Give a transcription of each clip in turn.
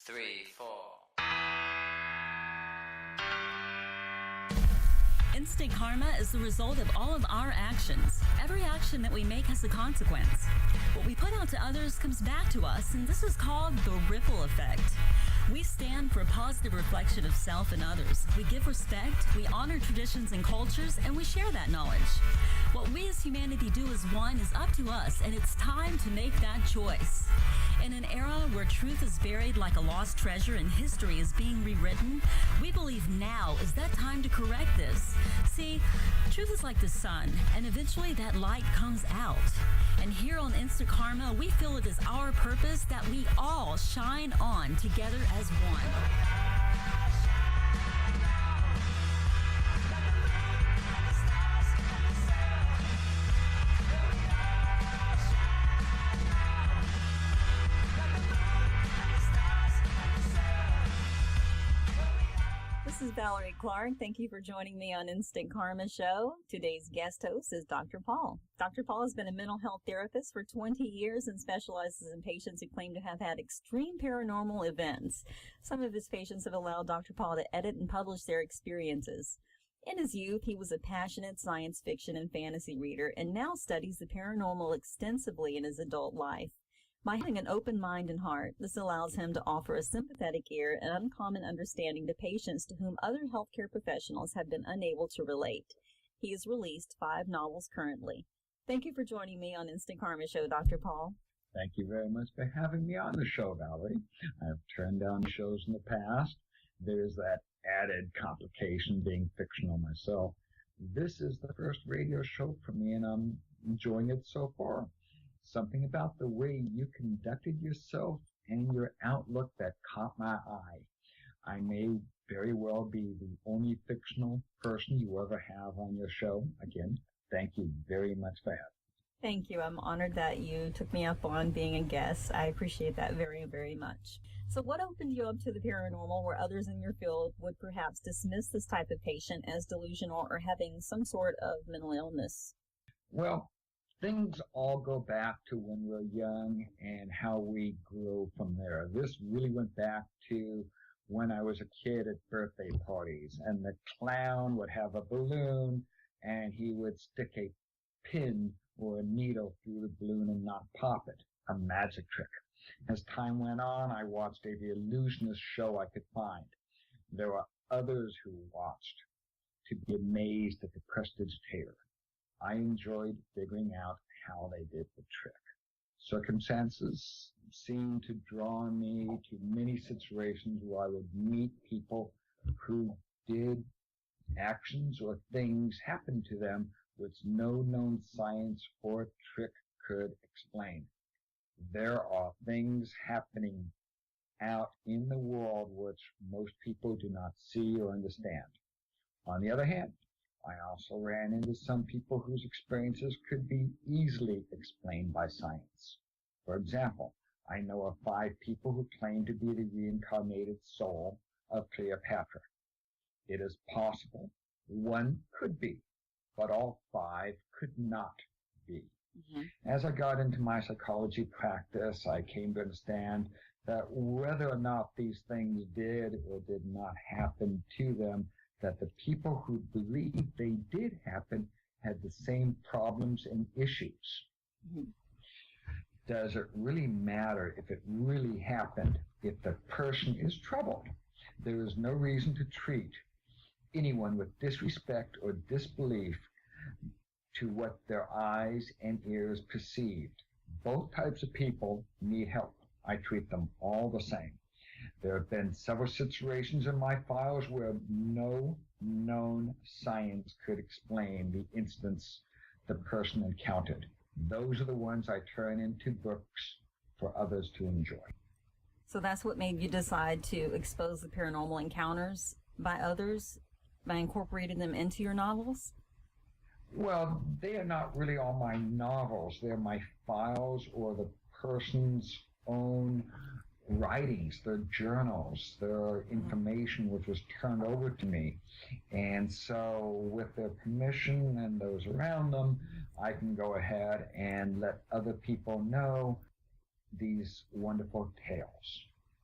3, 4. Instant karma is the result of all of our actions. Every action that we make has a consequence. What we put out to others comes back to us, and this is called the ripple effect. We stand for a positive reflection of self and others. We give respect, we honor traditions and cultures, and we share that knowledge. What we as humanity do as one is up to us, and it's time to make that choice. In an era where truth is buried like a lost treasure and history is being rewritten, we believe now is that time to correct this. See, truth is like the sun, and eventually that light comes out. And here on Instant Karma, we feel it is our purpose that we all shine on together as one. This is Valerie Clark. Thank you for joining me on Instant Karma Show. Today's guest host is Dr. Paul. Dr. Paul has been a mental health therapist for 20 years and specializes in patients who claim to have had extreme paranormal events. Some of his patients have allowed Dr. Paul to edit and publish their experiences. In his youth, he was a passionate science fiction and fantasy reader and now studies the paranormal extensively in his adult life. By having an open mind and heart, this allows him to offer a sympathetic ear and uncommon understanding to patients to whom other healthcare professionals have been unable to relate. He has released 5 novels currently. Thank you for joining me on Instant Karma Show, Dr. Paul. Thank you very much for having me on the show, Valerie. I've turned down shows in the past. There's that added complication being fictional myself. This is the first radio show for me, and I'm enjoying it so far. Something about the way you conducted yourself and your outlook that caught my eye. I may very well be the only fictional person you ever have on your show. Again, thank you very much for having me. Thank you. I'm honored that you took me up on being a guest. I appreciate that very, very much. So what opened you up to the paranormal where others in your field would perhaps dismiss this type of patient as delusional or having some sort of mental illness? Well, things all go back to when we're young and how we grew from there. This really went back to when I was a kid at birthday parties, and the clown would have a balloon and he would stick a pin or a needle through the balloon and not pop it. A magic trick. As time went on, I watched every illusionist show I could find. There were others who watched to be amazed at the prestidigitator. I enjoyed figuring out how they did the trick. Circumstances seemed to draw me to many situations where I would meet people who did actions or things happen to them which no known science or trick could explain. There are things happening out in the world which most people do not see or understand. On the other hand, I also ran into some people whose experiences could be easily explained by science. For example, I know of 5 people who claim to be the reincarnated soul of Cleopatra. It is possible one could be, but all 5 could not be. Mm-hmm. As I got into my psychology practice, I came to understand that whether or not these things did or did not happen to them, that the people who believed they did happen had the same problems and issues. Mm-hmm. Does it really matter if it really happened if the person is troubled? There is no reason to treat anyone with disrespect or disbelief to what their eyes and ears perceived. Both types of people need help. I treat them all the same. There have been several situations in my files where no known science could explain the instance the person encountered. Those are the ones I turn into books for others to enjoy. So that's what made you decide to expose the paranormal encounters by others, by incorporating them into your novels? Well, they are not really all my novels. They're my files or the person's own writings, their journals, their information which was turned over to me. And so with their permission and those around them, I can go ahead and let other people know these wonderful tales.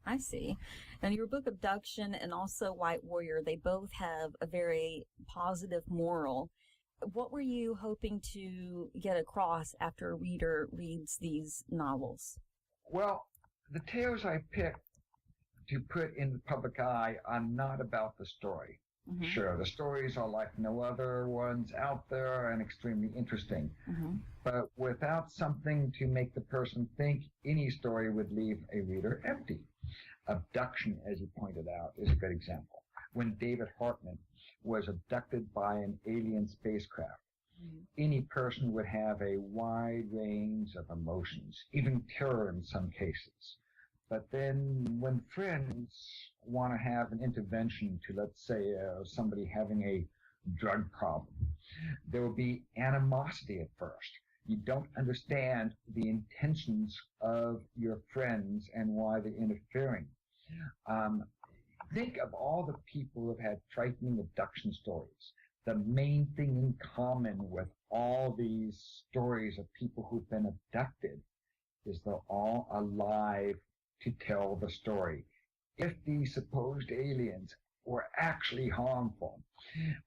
I see. And your book Abduction and also White Warrior, they both have a very positive moral. What were you hoping to get across after a reader reads these novels? Well, the tales I picked to put in the public eye are not about the story. Mm-hmm. Sure, the stories are like no other ones out there and extremely interesting. Mm-hmm. But without something to make the person think, any story would leave a reader empty. Abduction, as you pointed out, is a good example. When David Hartman was abducted by an alien spacecraft, any person would have a wide range of emotions, even terror in some cases. But then when friends want to have an intervention to, let's say, somebody having a drug problem, there will be animosity at first. You don't understand the intentions of your friends and why they're interfering. Think of all the people who have had frightening abduction stories. The main thing in common with all these stories of people who've been abducted is they're all alive to tell the story. If these supposed aliens were actually harmful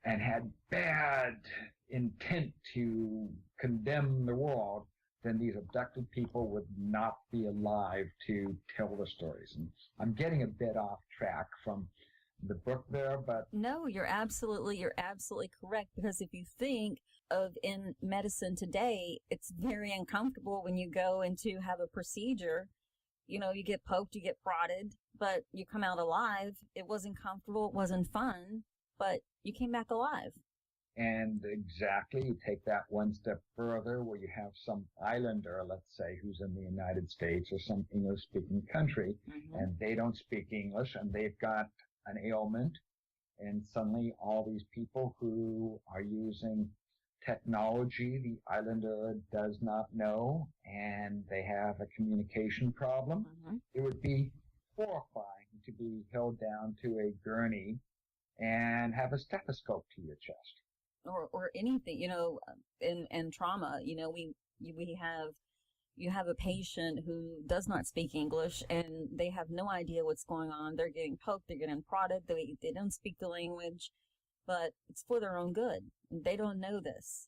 and had bad intent to condemn the world, then these abducted people would not be alive to tell the stories. And I'm getting a bit off track from the book there, but no, you're absolutely correct, because if you think of in medicine today, it's very uncomfortable when you go in to have a procedure. You know, you get poked, you get prodded, but you come out alive. It wasn't comfortable, it wasn't fun, but you came back alive. And exactly, you take that one step further where you have some islander, let's say, who's in the United States or some English-speaking country, and they don't speak English, and they've got an ailment, and suddenly all these people who are using technology the islander does not know, and they have a communication problem. It would be horrifying to be held down to a gurney and have a stethoscope to your chest. Or anything, you know, in trauma, you know, you have a patient who does not speak English and they have no idea what's going on. They're getting poked, they're getting prodded, they don't speak the language, but it's for their own good. They don't know this.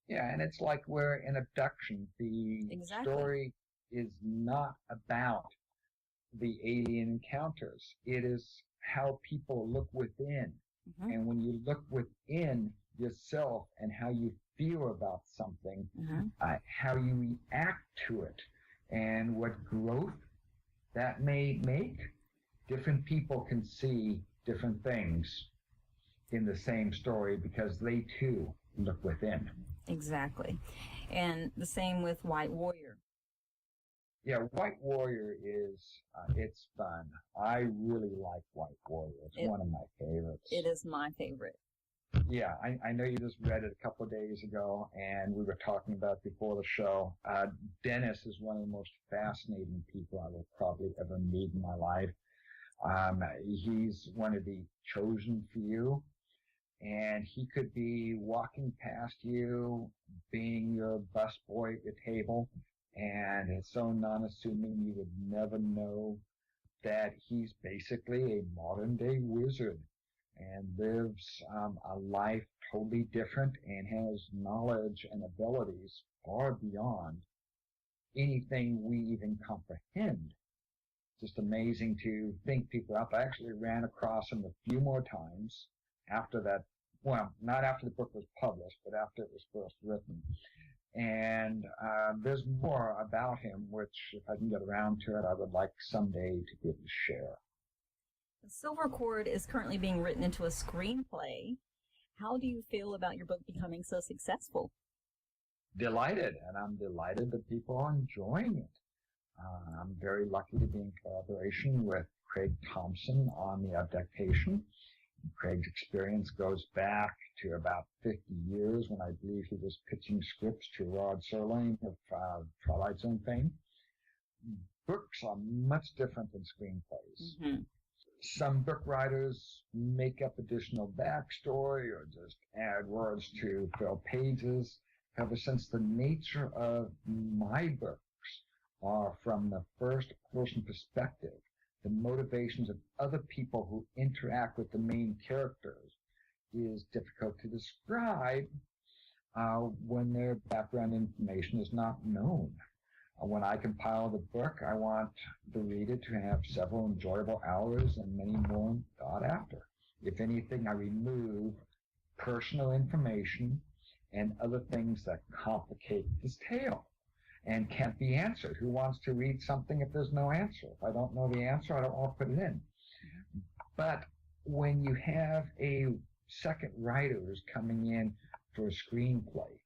Yeah, and it's like we're in abduction. The story is not about the alien encounters. It is how people look within. And when you look within yourself and how you feel about something, how you react to it, and what growth that may make, different people can see different things in the same story because they too look within. Exactly. And the same with White Warrior. Yeah, White Warrior is, it's fun. I really like White Warrior. It's one of my favorites. It is my favorite. Yeah, I know you just read it a couple of days ago, and we were talking about it before the show. Dennis is one of the most fascinating people I will probably ever meet in my life. He's one of the chosen few, and he could be walking past you, being your busboy at your table, and it's so non-assuming you would never know that he's basically a modern-day wizard and lives a life totally different and has knowledge and abilities far beyond anything we even comprehend. Just amazing to think people out. I actually ran across him a few more times after that. Well, not after the book was published, but after it was first written. And there's more about him, which, if I can get around to it, I would like someday to be able to share. Silver Cord is currently being written into a screenplay. How do you feel about your book becoming so successful? Delighted, and I'm delighted that people are enjoying it. I'm very lucky to be in collaboration with Craig Thompson on the adaptation. Craig's experience goes back to about 50 years when I believe he was pitching scripts to Rod Serling of Twilight Zone fame. Books are much different than screenplays. Some book writers make up additional backstory or just add words to fill pages. However, since the nature of my books are from the first person perspective, the motivations of other people who interact with the main characters is difficult to describe when their background information is not known. When I compile the book, I want the reader to have several enjoyable hours and many more thought after. If anything, I remove personal information and other things that complicate this tale and can't be answered. Who wants to read something if there's no answer? If I don't know the answer, I don't want to put it in. But when you have a second writers coming in for a screenplay,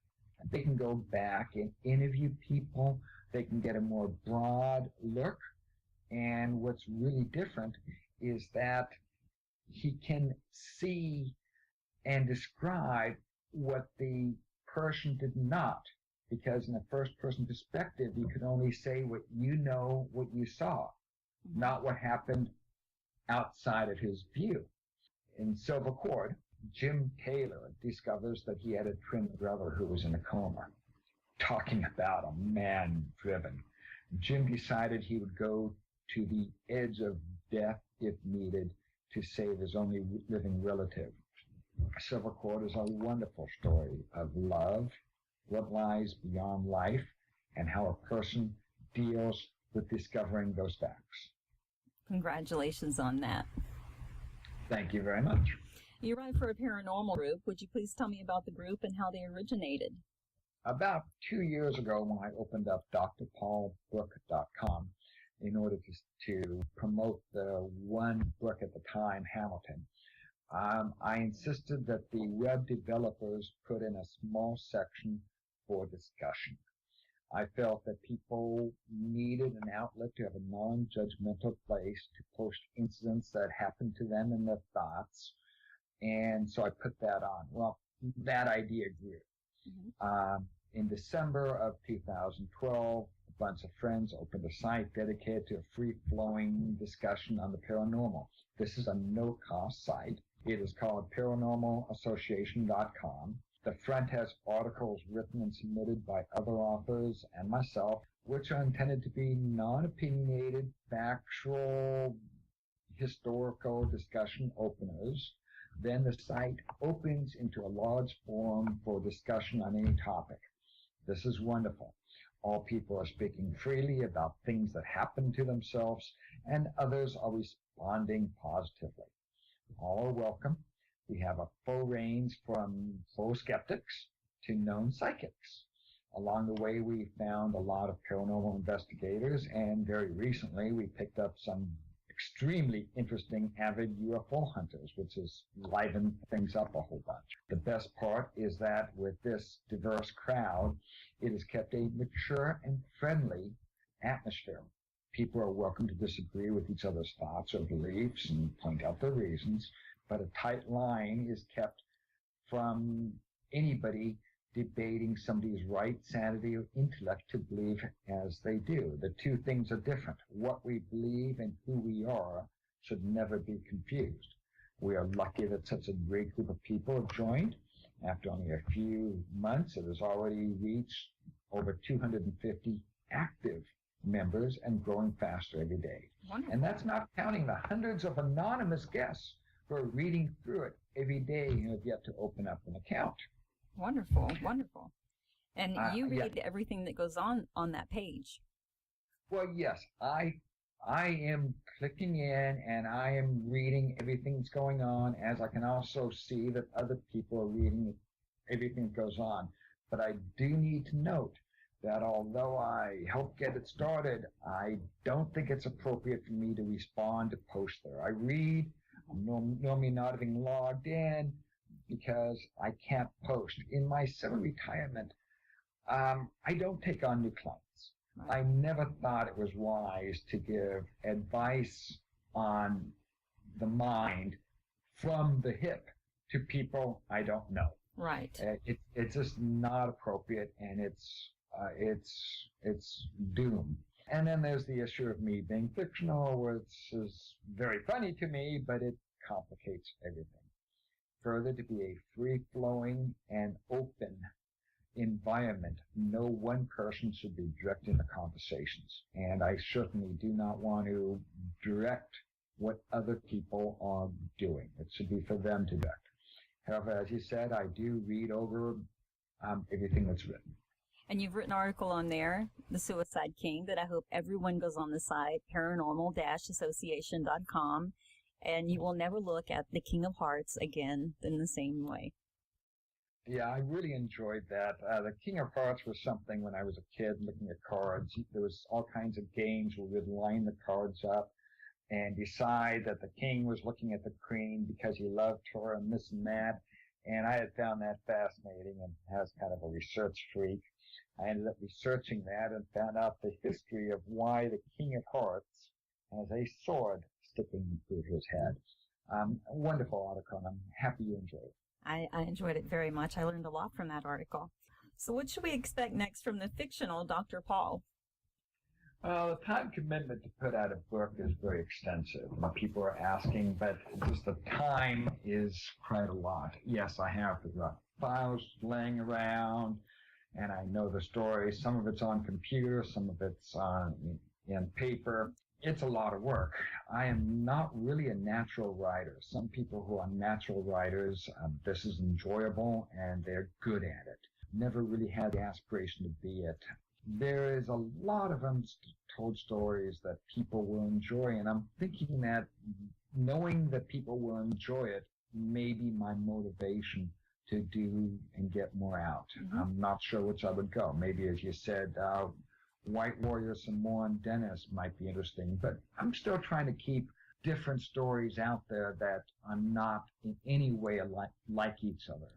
they can go back and interview people. They can get a more broad look. And what's really different is that he can see and describe what the person did not. Because in a first-person perspective, you can only say what you know, what you saw, not what happened outside of his view. In Silver Cord, Jim Taylor discovers that he had a twin brother who was in a coma. Talking about a man driven. Jim decided he would go to the edge of death if needed to save his only living relative. Silver Cord is a wonderful story of love, what lies beyond life, and how a person deals with discovering those facts. Congratulations on that. Thank you very much. You write for a paranormal group. Would you please tell me about the group and how they originated? About 2 years ago, when I opened up drpaulbook.com in order to promote the one book at the time, Hamilton, I insisted that the web developers put in a small section for discussion. I felt that people needed an outlet to have a non-judgmental place to post incidents that happened to them and their thoughts. And so I put that on. Well, that idea grew. In December of 2012, a bunch of friends opened a site dedicated to a free-flowing discussion on the paranormal. This is a no-cost site. It is called paranormalassociation.com. The front has articles written and submitted by other authors and myself, which are intended to be non-opinionated, factual, historical discussion openers. Then the site opens into a large forum for discussion on any topic. This is wonderful. All people are speaking freely about things that happen to themselves, and others are responding positively. All are welcome. We have a full range from full skeptics to known psychics. Along the way, we found a lot of paranormal investigators, and very recently, we picked up some extremely interesting avid UFO hunters, which has livened things up a whole bunch. The best part is that with this diverse crowd, it has kept a mature and friendly atmosphere. People are welcome to disagree with each other's thoughts or beliefs and point out their reasons, but a tight line is kept from anybody debating somebody's right, sanity, or intellect to believe as they do. The two things are different. What we believe and who we are should never be confused. We are lucky that such a great group of people have joined. After only a few months, it has already reached over 250 active members and growing faster every day. Wonderful. And that's not counting the hundreds of anonymous guests who are reading through it every day and have yet to open up an account. Wonderful, wonderful. And you read yeah. everything that goes on that page. Well, yes, I am clicking in and I am reading everything that's going on, as I can also see that other people are reading everything that goes on. But I do need to note that although I helped get it started, I don't think it's appropriate for me to respond to posts there. I read, I'm normally not having logged in, because I can't post. In my semi-retirement, I don't take on new clients. Right. I never thought it was wise to give advice on the mind from the hip to people I don't know. Right. It's just not appropriate, and it's doom. And then there's the issue of me being fictional, which is very funny to me, but it complicates everything. Further, to be a free-flowing and open environment, no one person should be directing the conversations. And I certainly do not want to direct what other people are doing. It should be for them to direct. However, as you said, I do read over everything that's written. And you've written an article on there, The Suicide King, that I hope everyone goes on the site, paranormal-association.com, and you will never look at the King of Hearts again in the same way. Yeah, I really enjoyed that. The King of Hearts was something when I was a kid looking at cards. There was all kinds of games where we'd line the cards up and decide that the king was looking at the queen because he loved her and this and that. And I had found that fascinating, and as kind of a research freak, I ended up researching that and found out the history of why the King of Hearts has a sword sticking through his head. A wonderful article, and I'm happy you enjoyed it. I enjoyed it very much. I learned a lot from that article. So what should we expect next from the fictional Dr. Paul? The time commitment to put out a book is very extensive. People are asking, but just the time is quite a lot. Yes, I have the files laying around, and I know the story. Some of it's on computer, some of it's in paper. It's a lot of work. I am not really a natural writer. Some people who are natural writers, this is enjoyable, and they're good at it. Never really had the aspiration to be it. There is a lot of untold stories that people will enjoy, and I'm thinking that knowing that people will enjoy it may be my motivation to do and get more out. Mm-hmm. I'm not sure which I would go. Maybe, as you said, White Warrior Samoan Dennis might be interesting, but I'm still trying to keep different stories out there that are not in any way like each other.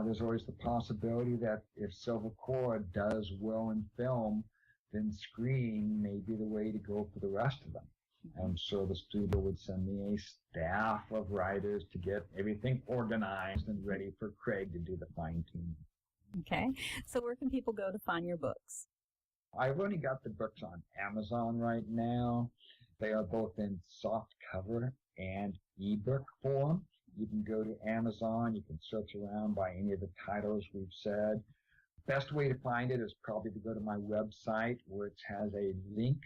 There's always the possibility that if Silver Cord does well in film, then screen may be the way to go for the rest of them. I'm sure the studio would send me a staff of writers to get everything organized and ready for Craig to do the fine-tuning. Okay. So where can people go to find your books? I've only got the books on Amazon right now. They are both in soft cover and ebook form. You can go to Amazon. You can search around by any of the titles we've said. Best way to find it is probably to go to my website, which has a link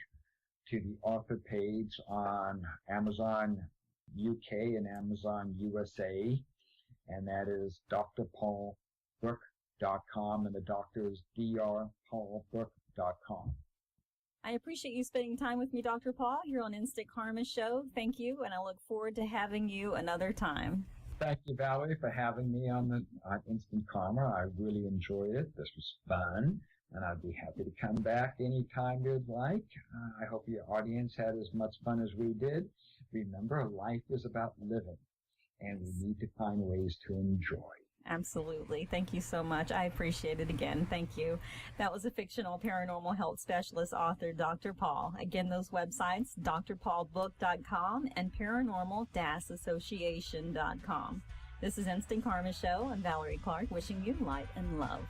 to the author page on Amazon UK and Amazon USA, and that is drpaulbook.com, and the doctor is drpaulbook.com. I appreciate you spending time with me, Dr. Paul. You're on Instant Karma Show. Thank you, and I look forward to having you another time. Thank you, Valerie, for having me on the Instant Karma. I really enjoyed it. This was fun, and I'd be happy to come back anytime you'd like. I hope your audience had as much fun as we did. Remember, life is about living, and we need to find ways to enjoy. Absolutely. Thank you so much. I appreciate it again. Thank you. That was a fictional paranormal health specialist author, Dr. Paul. Again, those websites, drpaulbook.com and paranormal-association.com. This is Instant Karma Show. I'm Valerie Clark, wishing you light and love.